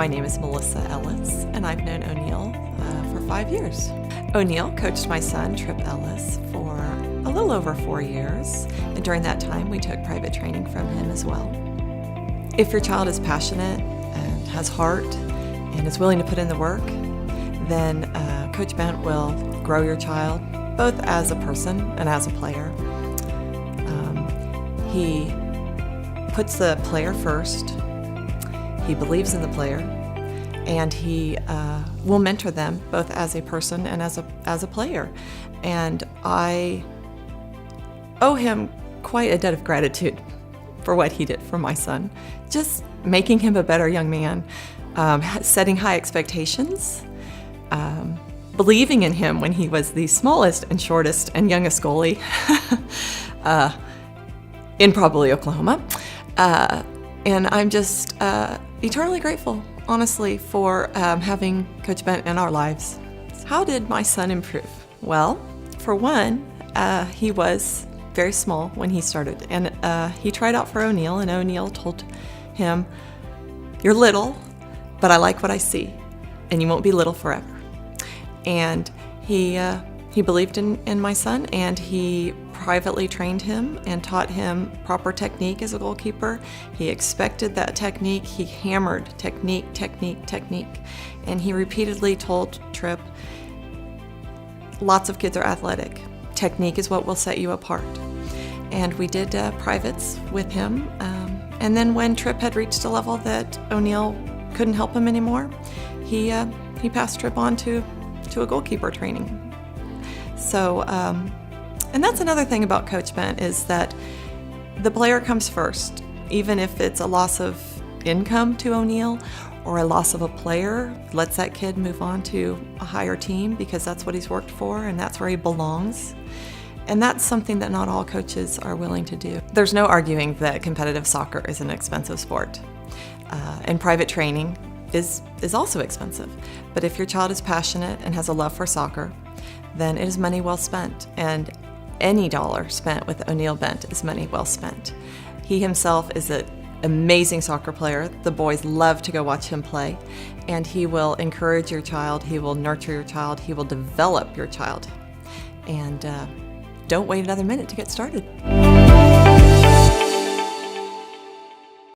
My name is Melissa Ellis, and I've known O'Neill for 5 years. O'Neill coached my son, Tripp Ellis, for a little over 4 years, and during that time we took private training from him as well. If your child is passionate and has heart and is willing to put in the work, then Coach Bent will grow your child both as a person and as a player. He puts the player first, he believes in the player, and he will mentor them both as a person and as a player. And I owe him quite a debt of gratitude for what he did for my son, just making him a better young man, setting high expectations, believing in him when he was the smallest and shortest and youngest goalie in probably Oklahoma. And I'm just eternally grateful, honestly, for having Coach Bent in our lives. How did my son improve? Well, for one, he was very small when he started, and he tried out for O'Neill, and O'Neill told him, "You're little, but I like what I see, and you won't be little forever." And he believed in my son, and he privately trained him and taught him proper technique as a goalkeeper. He expected that technique. He hammered technique, technique, technique. And he repeatedly told Tripp, lots of kids are athletic. Technique is what will set you apart. And we did privates with him. And then when Tripp had reached a level that O'Neill couldn't help him anymore, he passed Tripp on to a goalkeeper training. So, and that's another thing about Coach Bent, is that the player comes first. Even if it's a loss of income to O'Neill or a loss of a player, lets that kid move on to a higher team because that's what he's worked for and that's where he belongs. And that's something that not all coaches are willing to do. There's no arguing that competitive soccer is an expensive sport. And private training is also expensive. But if your child is passionate and has a love for soccer, then it is money well spent. And any dollar spent with O'Neill Bent is money well spent. He himself is an amazing soccer player. The boys love to go watch him play. And he will encourage your child, he will nurture your child, he will develop your child. And don't wait another minute to get started.